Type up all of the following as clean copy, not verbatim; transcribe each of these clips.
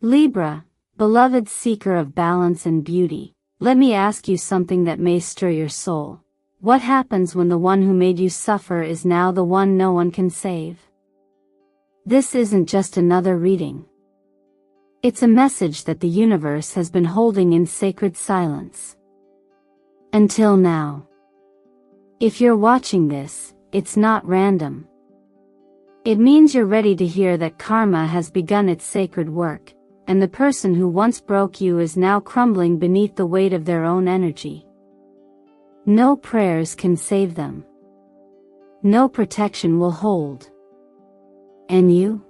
Libra, beloved seeker of balance and beauty, let me ask you something that may stir your soul. What happens when the one who made you suffer is now the one no one can save? This isn't just another reading. It's a message that the universe has been holding in sacred silence. Until now. If you're watching this, it's not random. It means you're ready to hear that karma has begun its sacred work, and the person who once broke you is now crumbling beneath the weight of their own energy. No prayers can save them. No protection will hold. And you?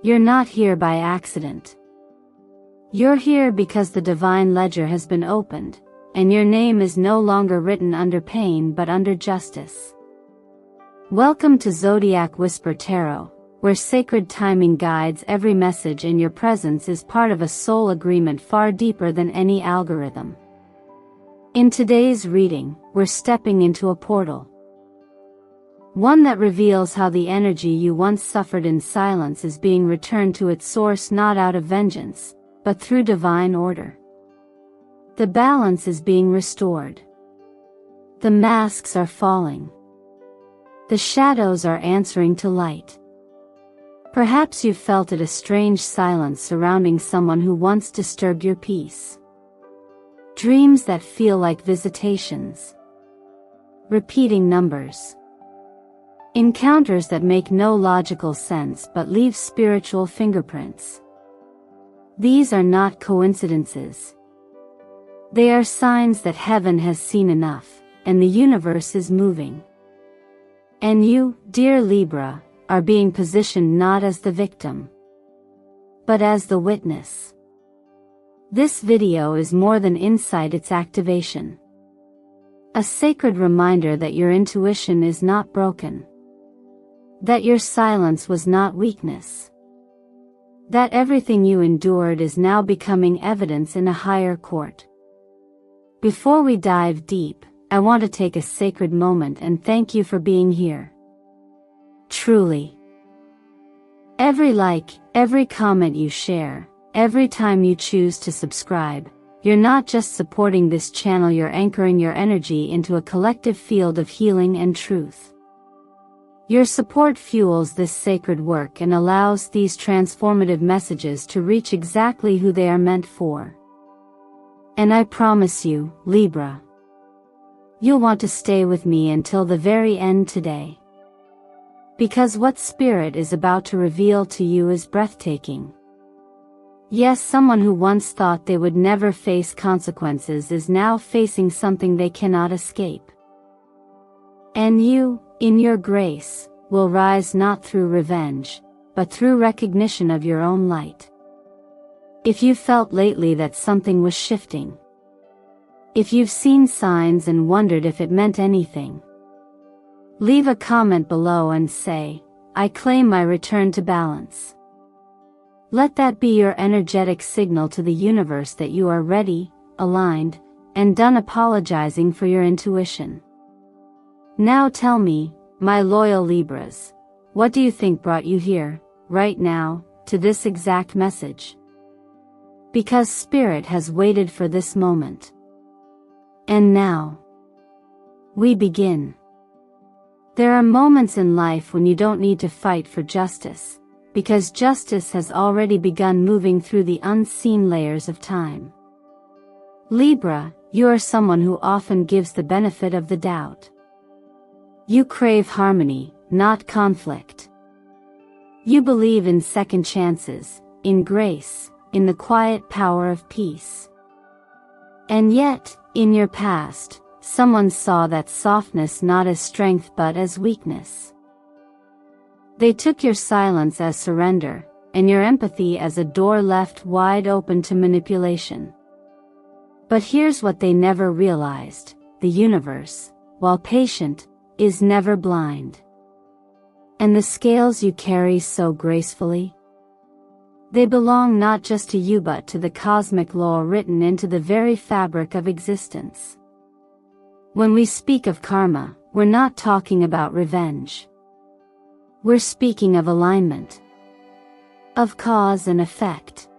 You're not here by accident. You're here because the divine ledger has been opened, and your name is no longer written under pain but under justice. Welcome to Zodiac Whisper Tarot, where sacred timing guides every message, and your presence is part of a soul agreement far deeper than any algorithm. In today's reading, we're stepping into a portal. One that reveals how the energy you once suffered in silence is being returned to its source, not out of vengeance, but through divine order. The balance is being restored. The masks are falling. The shadows are answering to light. Perhaps you've felt it, a strange silence surrounding someone who once disturbed your peace. Dreams that feel like visitations. Repeating numbers. Encounters that make no logical sense but leave spiritual fingerprints. These are not coincidences. They are signs that heaven has seen enough, and the universe is moving. And you, dear Libra, are being positioned not as the victim, but as the witness. This video is more than insight, it's activation. A sacred reminder that your intuition is not broken. That your silence was not weakness. That everything you endured is now becoming evidence in a higher court. Before we dive deep, I want to take a sacred moment and thank you for being here. Truly. Every like, every comment you share, every time you choose to subscribe, you're not just supporting this channel, you're anchoring your energy into a collective field of healing and truth. Your support fuels this sacred work and allows these transformative messages to reach exactly who they are meant for. And I promise you, Libra, you'll want to stay with me until the very end today. Because what Spirit is about to reveal to you is breathtaking. Yes, someone who once thought they would never face consequences is now facing something they cannot escape. And you, in your grace, will rise not through revenge, but through recognition of your own light. If you felt lately that something was shifting, if you've seen signs and wondered if it meant anything, leave a comment below and say, I claim my return to balance. Let that be your energetic signal to the universe that you are ready, aligned, and done apologizing for your intuition. Now tell me, my loyal Libras, what do you think brought you here, right now, to this exact message? Because Spirit has waited for this moment. And now, we begin. There are moments in life when you don't need to fight for justice, because justice has already begun moving through the unseen layers of time. Libra, you are someone who often gives the benefit of the doubt. You crave harmony, not conflict. You believe in second chances, in grace, in the quiet power of peace. And yet, in your past, someone saw that softness not as strength but as weakness. They took your silence as surrender, and your empathy as a door left wide open to manipulation. But here's what they never realized: the universe, while patient, is never blind. And the scales you carry so gracefully? They belong not just to you but to the cosmic law written into the very fabric of existence. When we speak of karma, we're not talking about revenge. We're speaking of alignment. Of cause and effect.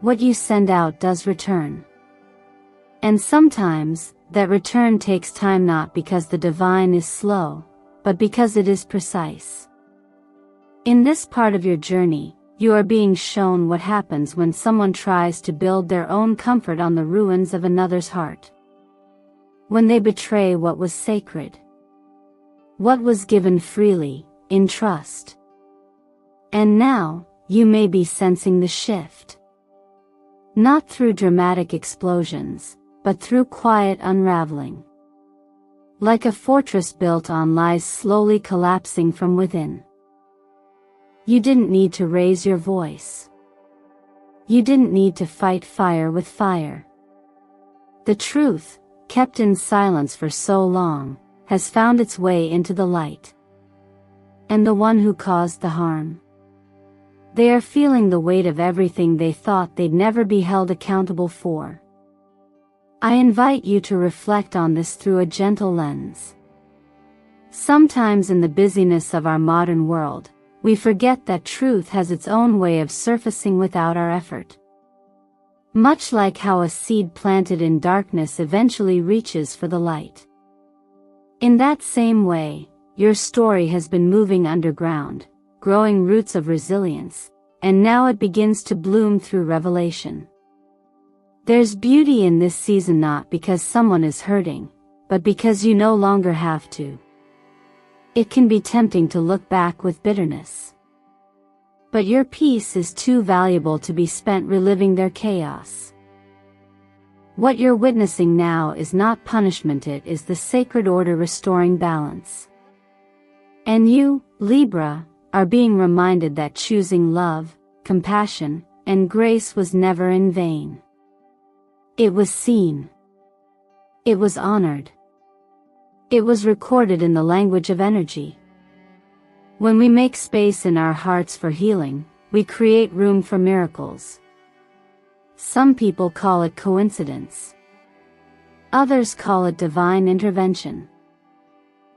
What you send out does return. And sometimes, that return takes time, not because the divine is slow, but because it is precise. In this part of your journey, you are being shown what happens when someone tries to build their own comfort on the ruins of another's heart. When they betray what was sacred. What was given freely, in trust. And now, you may be sensing the shift. Not through dramatic explosions, but through quiet unraveling. Like a fortress built on lies slowly collapsing from within. You didn't need to raise your voice. You didn't need to fight fire with fire. The truth, kept in silence for so long, has found its way into the light. And the one who caused the harm, they are feeling the weight of everything they thought they'd never be held accountable for. I invite you to reflect on this through a gentle lens. Sometimes in the busyness of our modern world, we forget that truth has its own way of surfacing without our effort. Much like how a seed planted in darkness eventually reaches for the light. In that same way, your story has been moving underground, growing roots of resilience, and now it begins to bloom through revelation. There's beauty in this season, not because someone is hurting, but because you no longer have to. It can be tempting to look back with bitterness. But your peace is too valuable to be spent reliving their chaos. What you're witnessing now is not punishment, it is the sacred order restoring balance. And you, Libra, are being reminded that choosing love, compassion, and grace was never in vain. It was seen. It was honored. It was recorded in the language of energy. When we make space in our hearts for healing, we create room for miracles. Some people call it coincidence. Others call it divine intervention.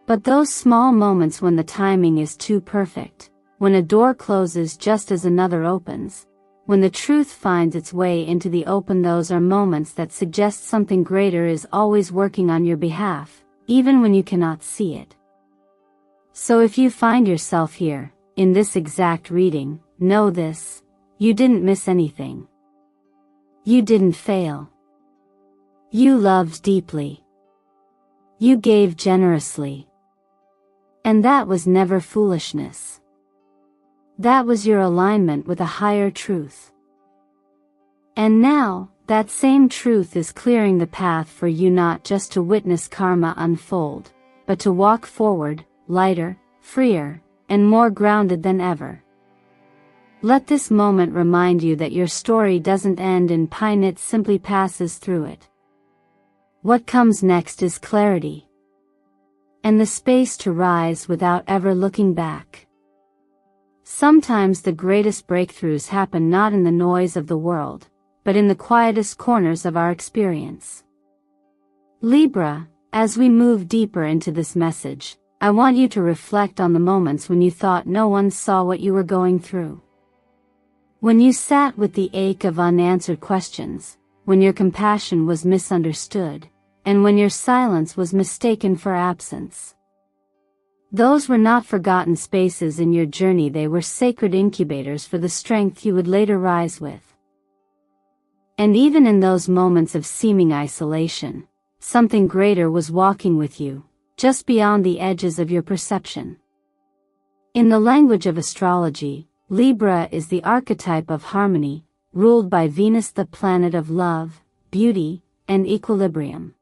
But those small moments when the timing is too perfect, when a door closes just as another opens, when the truth finds its way into the open, those are moments that suggest something greater is always working on your behalf, even when you cannot see it. So if you find yourself here, in this exact reading, know this: you didn't miss anything. You didn't fail. You loved deeply. You gave generously. And that was never foolishness. That was your alignment with a higher truth. And now, that same truth is clearing the path for you, not just to witness karma unfold, but to walk forward, lighter, freer, and more grounded than ever. Let this moment remind you that your story doesn't end in pain, it simply passes through it. What comes next is clarity. And the space to rise without ever looking back. Sometimes the greatest breakthroughs happen not in the noise of the world, but in the quietest corners of our experience. Libra, as we move deeper into this message, I want you to reflect on the moments when you thought no one saw what you were going through. When you sat with the ache of unanswered questions, when your compassion was misunderstood, and when your silence was mistaken for absence. Those were not forgotten spaces in your journey, they were sacred incubators for the strength you would later rise with. And even in those moments of seeming isolation, something greater was walking with you, just beyond the edges of your perception. In the language of astrology, Libra is the archetype of harmony, ruled by Venus, the planet of love, beauty, and equilibrium.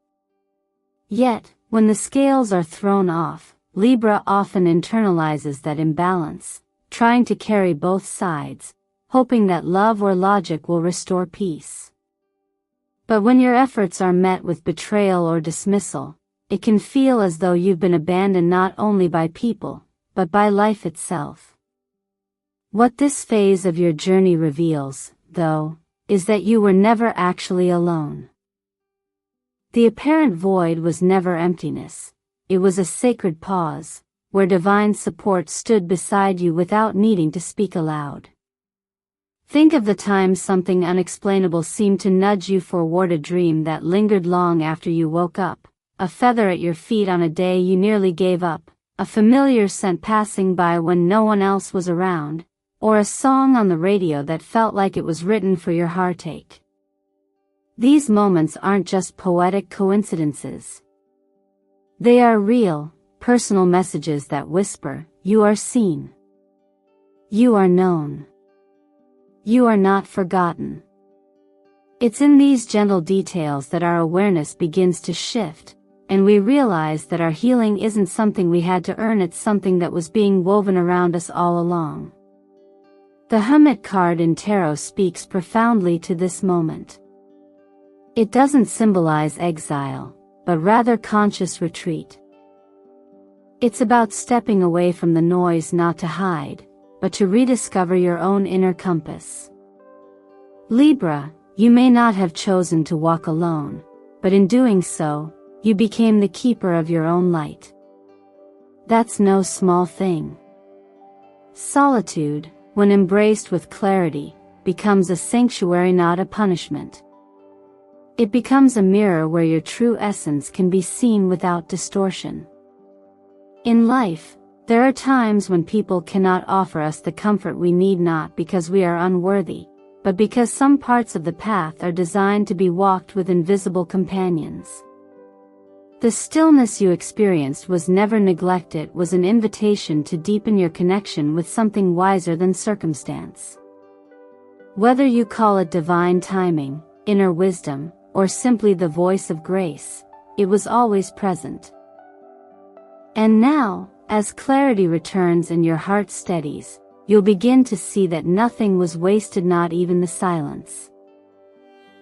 Yet, when the scales are thrown off, Libra often internalizes that imbalance, trying to carry both sides, hoping that love or logic will restore peace. But when your efforts are met with betrayal or dismissal, it can feel as though you've been abandoned not only by people, but by life itself. What this phase of your journey reveals, though, is that you were never actually alone. The apparent void was never emptiness. It was a sacred pause, where divine support stood beside you without needing to speak aloud. Think of the times something unexplainable seemed to nudge you forward, a dream that lingered long after you woke up, a feather at your feet on a day you nearly gave up, a familiar scent passing by when no one else was around, or a song on the radio that felt like it was written for your heartache. These moments aren't just poetic coincidences. They are real, personal messages that whisper, "You are seen. You are known. You are not forgotten." It's in these gentle details that our awareness begins to shift, and we realize that our healing isn't something we had to earn, it's something that was being woven around us all along. The Hermit card in Tarot speaks profoundly to this moment. It doesn't symbolize exile, but rather conscious retreat. It's about stepping away from the noise, not to hide, but to rediscover your own inner compass. Libra, you may not have chosen to walk alone, but in doing so, you became the keeper of your own light. That's no small thing. Solitude, when embraced with clarity, becomes a sanctuary, not a punishment. It becomes a mirror where your true essence can be seen without distortion. In life, there are times when people cannot offer us the comfort we need, not because we are unworthy, but because some parts of the path are designed to be walked with invisible companions. The stillness you experienced was never neglect, it was an invitation to deepen your connection with something wiser than circumstance. Whether you call it divine timing, inner wisdom, or simply the voice of grace, it was always present. And now, as clarity returns and your heart steadies, you'll begin to see that nothing was wasted, not even the silence.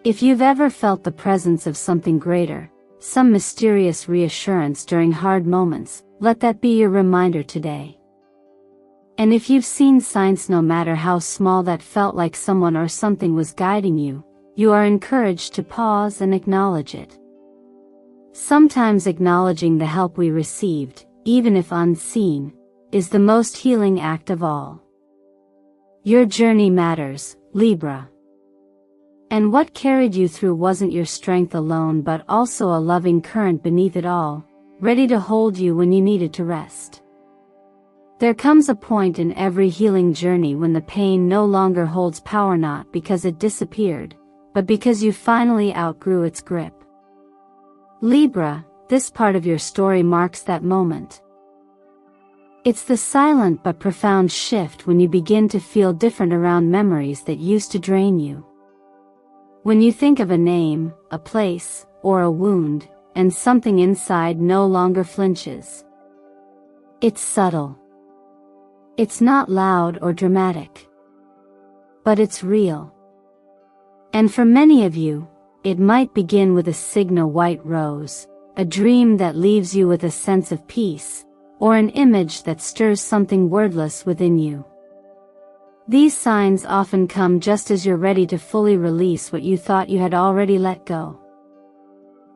If you've ever felt the presence of something greater, some mysterious reassurance during hard moments, let that be your reminder today. And if you've seen signs, no matter how small, that felt like someone or something was guiding you, you are encouraged to pause and acknowledge it. Sometimes acknowledging the help we received, even if unseen, is the most healing act of all. Your journey matters, Libra. And what carried you through wasn't your strength alone, but also a loving current beneath it all, ready to hold you when you needed to rest. There comes a point in every healing journey when the pain no longer holds power, not because it disappeared, but because you finally outgrew its grip. Libra, this part of your story marks that moment. It's the silent but profound shift when you begin to feel different around memories that used to drain you. When you think of a name, a place, or a wound, and something inside no longer flinches. It's subtle. It's not loud or dramatic. But it's real. And for many of you, it might begin with a signal white rose, a dream that leaves you with a sense of peace, or an image that stirs something wordless within you. These signs often come just as you're ready to fully release what you thought you had already let go.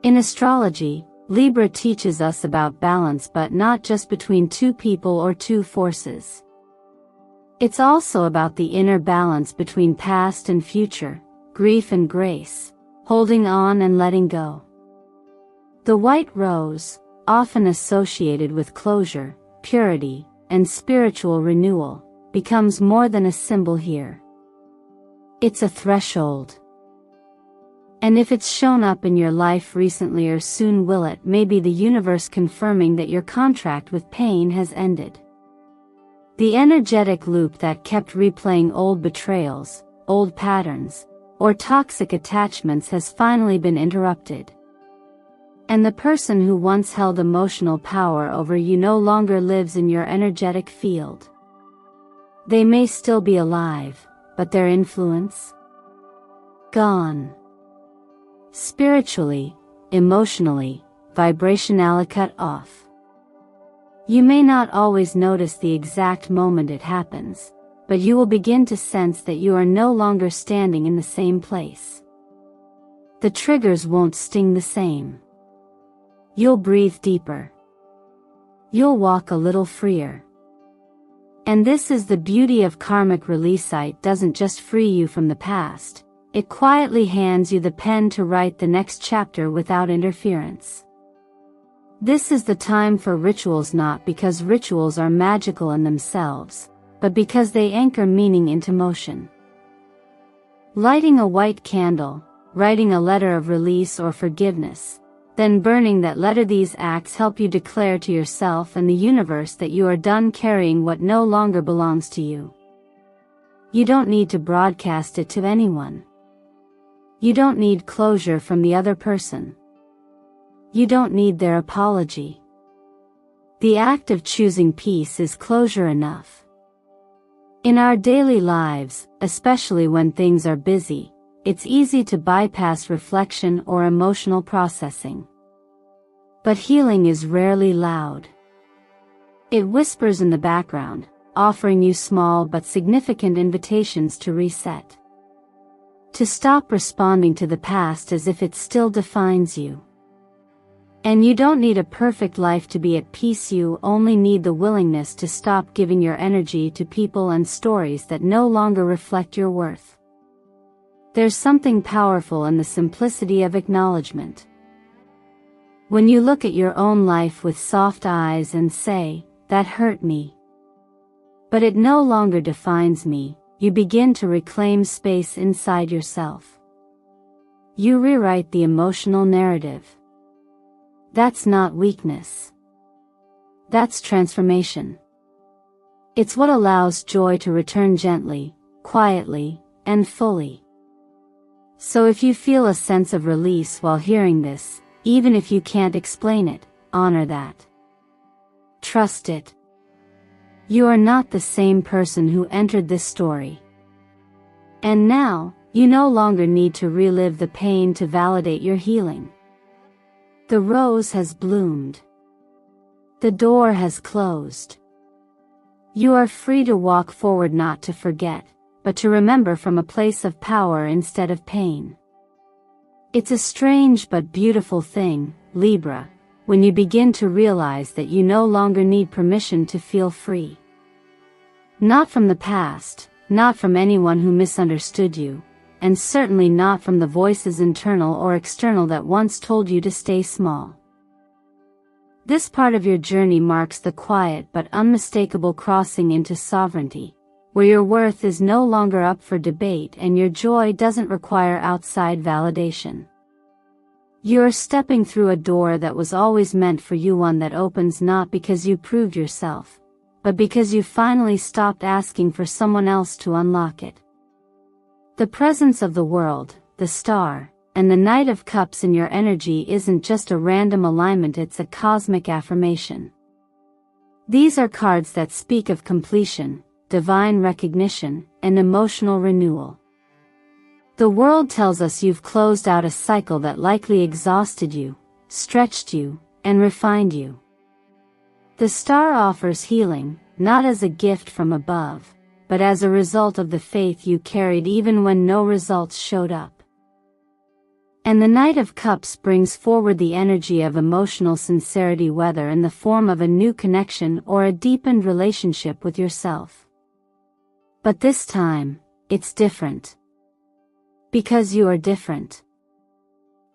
In astrology, Libra teaches us about balance, but not just between two people or two forces. It's also about the inner balance between past and future, grief and grace, holding on and letting go. The white rose, often associated with closure, purity, and spiritual renewal, becomes more than a symbol here. It's a threshold. And if it's shown up in your life recently or soon will, it may be the universe confirming that your contract with pain has ended. The energetic loop that kept replaying old betrayals, old patterns, or toxic attachments has finally been interrupted. And the person who once held emotional power over you no longer lives in your energetic field. They may still be alive, but their influence? Gone. Spiritually, emotionally, vibrationally cut off. You may not always notice the exact moment it happens, but you will begin to sense that you are no longer standing in the same place. The triggers won't sting the same. You'll breathe deeper. You'll walk a little freer. And this is the beauty of karmic release. It doesn't just free you from the past, it quietly hands you the pen to write the next chapter without interference. This is the time for rituals, not because rituals are magical in themselves, but because they anchor meaning into motion. Lighting a white candle, writing a letter of release or forgiveness, then burning that letter. These acts help you declare to yourself and the universe that you are done carrying what no longer belongs to you. You don't need to broadcast it to anyone. You don't need closure from the other person. You don't need their apology. The act of choosing peace is closure enough. In our daily lives, especially when things are busy, it's easy to bypass reflection or emotional processing. But healing is rarely loud. It whispers in the background, offering you small but significant invitations to reset. To stop responding to the past as if it still defines you. And you don't need a perfect life to be at peace. You only need the willingness to stop giving your energy to people and stories that no longer reflect your worth. There's something powerful in the simplicity of acknowledgement. When you look at your own life with soft eyes and say, "That hurt me, but it no longer defines me," you begin to reclaim space inside yourself. You rewrite the emotional narrative. That's not weakness. That's transformation. It's what allows joy to return gently, quietly, and fully. So if you feel a sense of release while hearing this, even if you can't explain it, honor that. Trust it. You are not the same person who entered this story. And now, you no longer need to relive the pain to validate your healing. The rose has bloomed. The door has closed. You are free to walk forward, not to forget, but to remember from a place of power instead of pain. It's a strange but beautiful thing, Libra, when you begin to realize that you no longer need permission to feel free. Not from the past, not from anyone who misunderstood you, and certainly not from the voices internal or external that once told you to stay small. This part of your journey marks the quiet but unmistakable crossing into sovereignty, where your worth is no longer up for debate and your joy doesn't require outside validation. You're stepping through a door that was always meant for you, one that opens not because you proved yourself, but because you finally stopped asking for someone else to unlock it. The presence of the world, the star, and the Knight of Cups in your energy isn't just a random alignment, it's a cosmic affirmation. These are cards that speak of completion, divine recognition, and emotional renewal. The world tells us you've closed out a cycle that likely exhausted you, stretched you, and refined you. The star offers healing, not as a gift from above, but as a result of the faith you carried even when no results showed up. And the Knight of Cups brings forward the energy of emotional sincerity, whether in the form of a new connection or a deepened relationship with yourself. But this time, it's different. Because you are different.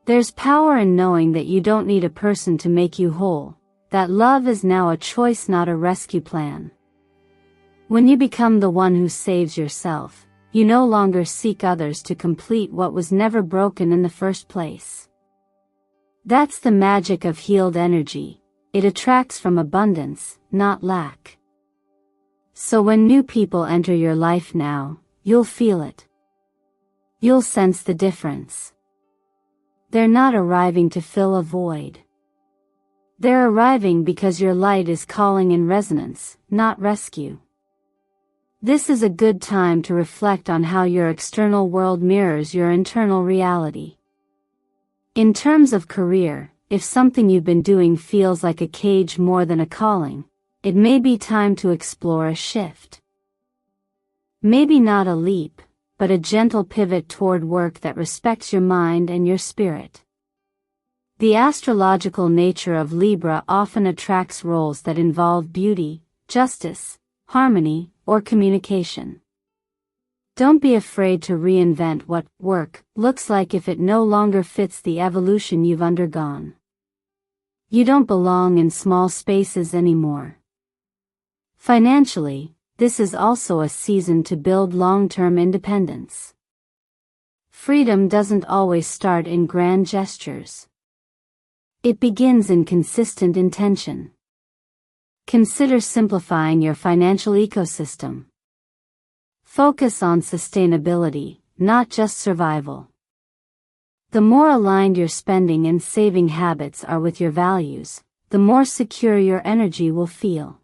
There's power in knowing that you don't need a person to make you whole, that love is now a choice, not a rescue plan. When you become the one who saves yourself, you no longer seek others to complete what was never broken in the first place. That's the magic of healed energy. It attracts from abundance, not lack. So when new people enter your life now, you'll feel it. You'll sense the difference. They're not arriving to fill a void. They're arriving because your light is calling in resonance, not rescue. This is a good time to reflect on how your external world mirrors your internal reality. In terms of career, if something you've been doing feels like a cage more than a calling, it may be time to explore a shift. Maybe not a leap, but a gentle pivot toward work that respects your mind and your spirit. The astrological nature of Libra often attracts roles that involve beauty, justice, harmony, or communication. Don't be afraid to reinvent what work looks like if it no longer fits the evolution you've undergone. You don't belong in small spaces anymore. Financially, this is also a season to build long-term independence. Freedom doesn't always start in grand gestures. It begins in consistent intention. Consider simplifying your financial ecosystem. Focus on sustainability, not just survival. The more aligned your spending and saving habits are with your values, the more secure your energy will feel.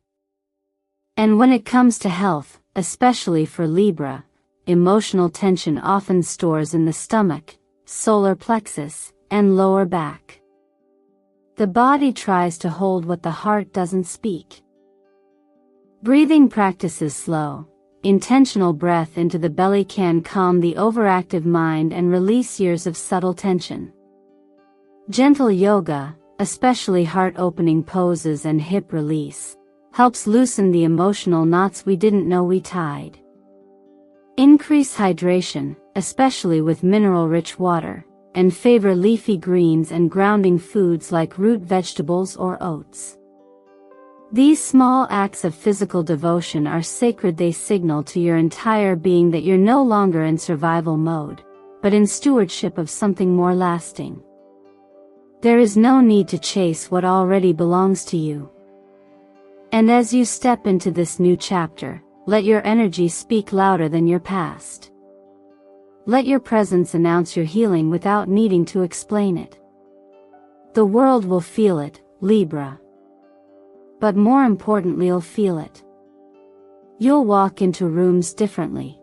And when it comes to health, especially for Libra, emotional tension often stores in the stomach, solar plexus, and lower back. The body tries to hold what the heart doesn't speak. Breathing practices slow, intentional breath into the belly can calm the overactive mind and release years of subtle tension. Gentle yoga, especially heart-opening poses and hip release, helps loosen the emotional knots we didn't know we tied. Increase hydration, especially with mineral-rich water, and favor leafy greens and grounding foods like root vegetables or oats. These small acts of physical devotion are sacred. They signal to your entire being that you're no longer in survival mode, but in stewardship of something more lasting. There is no need to chase what already belongs to you. And as you step into this new chapter, let your energy speak louder than your past. Let your presence announce your healing without needing to explain it. The world will feel it, Libra. But more importantly, you'll feel it. You'll walk into rooms differently.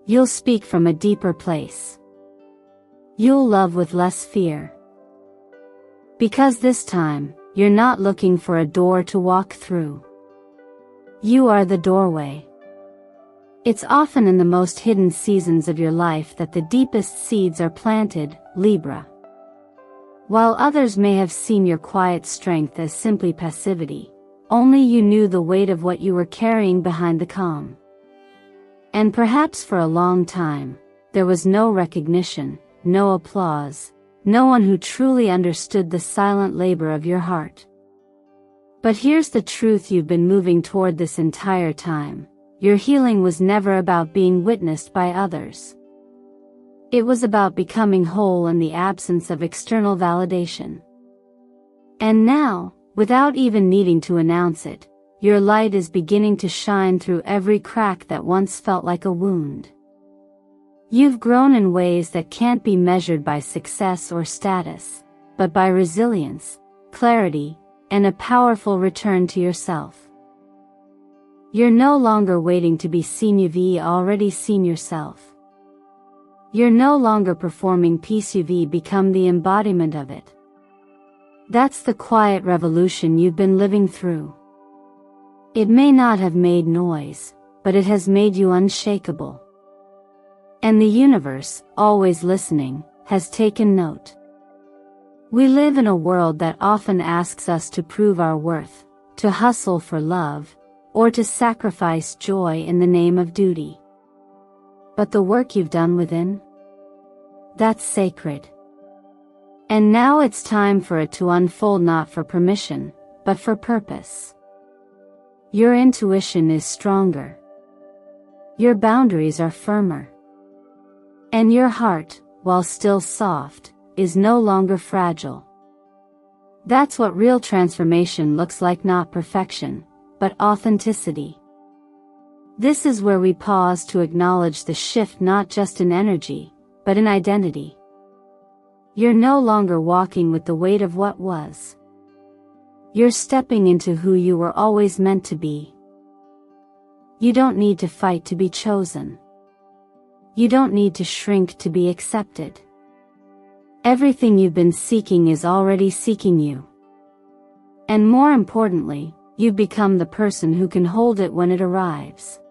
You'll speak from a deeper place. You'll love with less fear. Because this time, you're not looking for a door to walk through. You are the doorway. It's often in the most hidden seasons of your life that the deepest seeds are planted, Libra. While others may have seen your quiet strength as simply passivity, only you knew the weight of what you were carrying behind the calm. And perhaps for a long time, there was no recognition, no applause, no one who truly understood the silent labor of your heart. But here's the truth you've been moving toward this entire time. Your healing was never about being witnessed by others. It was about becoming whole in the absence of external validation. And now, without even needing to announce it, your light is beginning to shine through every crack that once felt like a wound. You've grown in ways that can't be measured by success or status, but by resilience, clarity, and a powerful return to yourself. You're no longer waiting to be seen, you've already seen yourself. You're no longer performing peace, you've become the embodiment of it. That's the quiet revolution you've been living through. It may not have made noise, but it has made you unshakable. And the universe, always listening, has taken note. We live in a world that often asks us to prove our worth, to hustle for love, or to sacrifice joy in the name of duty. But the work you've done within? That's sacred. And now it's time for it to unfold, not for permission, but for purpose. Your intuition is stronger. Your boundaries are firmer. And your heart, while still soft, is no longer fragile. That's what real transformation looks like, not perfection, but authenticity. This is where we pause to acknowledge the shift, not just in energy, but in identity. You're no longer walking with the weight of what was. You're stepping into who you were always meant to be. You don't need to fight to be chosen. You don't need to shrink to be accepted. Everything you've been seeking is already seeking you. And more importantly, you've become the person who can hold it when it arrives.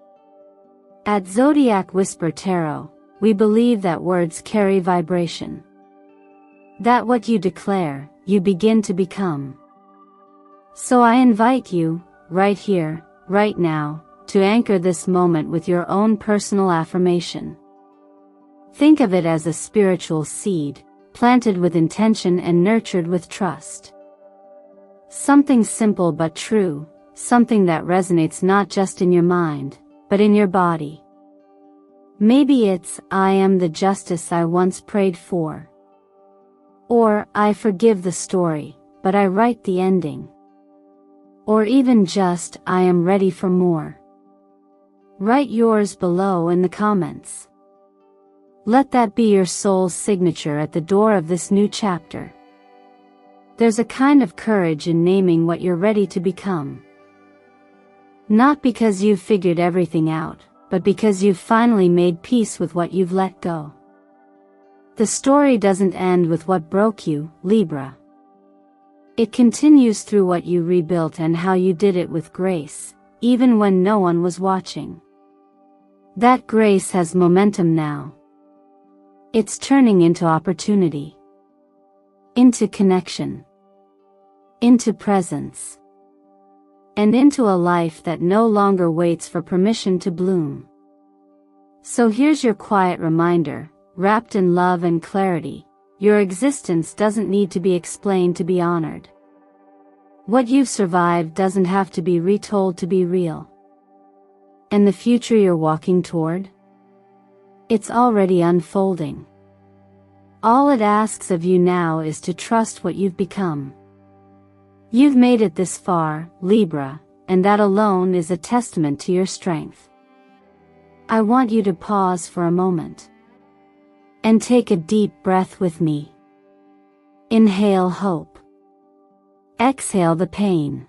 At Zodiac Whisper Tarot, we believe that words carry vibration. That what you declare, you begin to become. So I invite you, right here, right now, to anchor this moment with your own personal affirmation. Think of it as a spiritual seed, planted with intention and nurtured with trust. Something simple but true, something that resonates not just in your mind, but in your body. Maybe it's, "I am the justice I once prayed for." Or, "I forgive the story, but I write the ending." Or even just, "I am ready for more." Write yours below in the comments. Let that be your soul's signature at the door of this new chapter. There's a kind of courage in naming what you're ready to become. Not because you've figured everything out, but because you've finally made peace with what you've let go. The story doesn't end with what broke you, Libra. It continues through what you rebuilt and how you did it with grace, even when no one was watching. That grace has momentum now. It's turning into opportunity, into connection, into presence, and into a life that no longer waits for permission to bloom. So here's your quiet reminder, wrapped in love and clarity: your existence doesn't need to be explained to be honored. What you've survived doesn't have to be retold to be real. And the future you're walking toward? It's already unfolding. All it asks of you now is to trust what you've become. You've made it this far, Libra, and that alone is a testament to your strength. I want you to pause for a moment and take a deep breath with me. Inhale hope. Exhale the pain.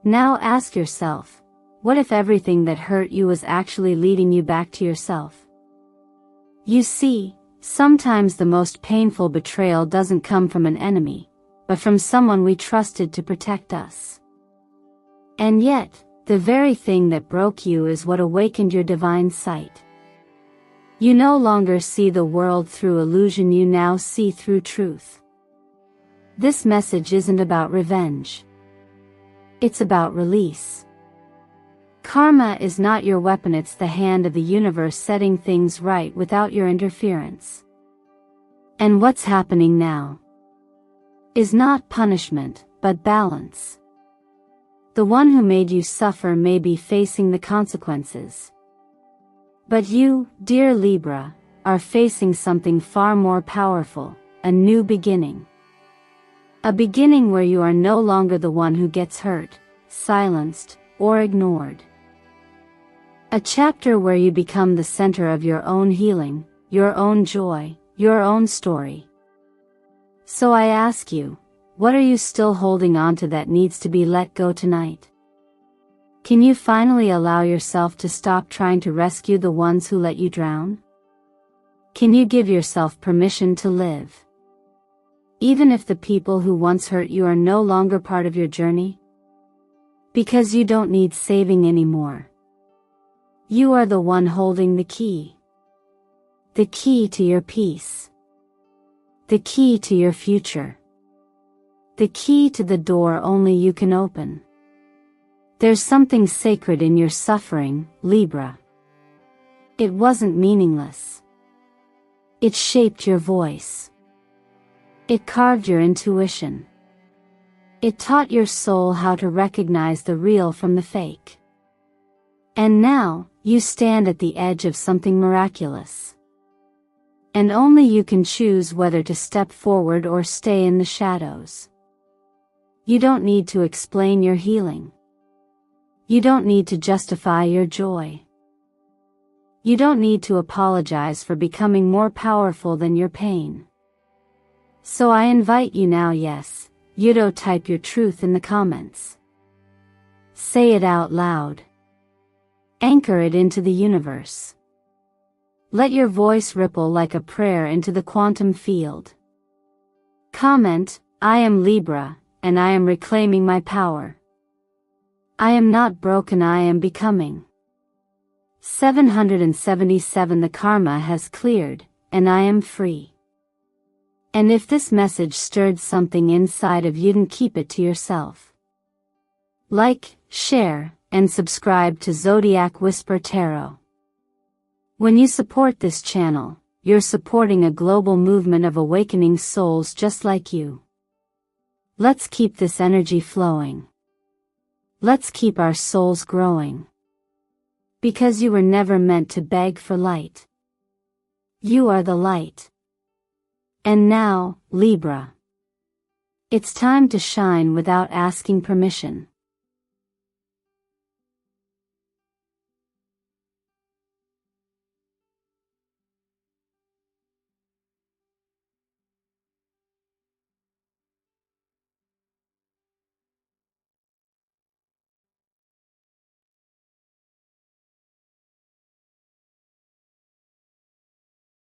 Now ask yourself, what if everything that hurt you was actually leading you back to yourself? You see, sometimes the most painful betrayal doesn't come from an enemy, but from someone we trusted to protect us. And yet, the very thing that broke you is what awakened your divine sight. You no longer see the world through illusion, you now see through truth. This message isn't about revenge. It's about release. Karma is not your weapon, it's the hand of the universe setting things right without your interference. And what's happening now is not punishment, but balance. The one who made you suffer may be facing the consequences. But you, dear Libra, are facing something far more powerful, a new beginning. A beginning where you are no longer the one who gets hurt, silenced, or ignored. A chapter where you become the center of your own healing, your own joy, your own story. So I ask you, what are you still holding on to that needs to be let go tonight? Can you finally allow yourself to stop trying to rescue the ones who let you drown? Can you give yourself permission to live, even if the people who once hurt you are no longer part of your journey? Because you don't need saving anymore. You are the one holding the key. The key to your peace. The key to your future. The key to the door only you can open. There's something sacred in your suffering, Libra. It wasn't meaningless. It shaped your voice. It carved your intuition. It taught your soul how to recognize the real from the fake. And now, you stand at the edge of something miraculous. And only you can choose whether to step forward or stay in the shadows. You don't need to explain your healing. You don't need to justify your joy. You don't need to apologize for becoming more powerful than your pain. So I invite you now, yes, type your truth in the comments. Say it out loud. Anchor it into the universe. Let your voice ripple like a prayer into the quantum field. Comment, I am Libra, and I am reclaiming my power. I am not broken, I am becoming. 777 The karma has cleared, and I am free. And if this message stirred something inside of you, then keep it to yourself. Like, share, and subscribe to Zodiac Whisper Tarot. When you support this channel, you're supporting a global movement of awakening souls just like you. Let's keep this energy flowing. Let's keep our souls growing. Because you were never meant to beg for light. You are the light. And now, Libra. It's time to shine without asking permission.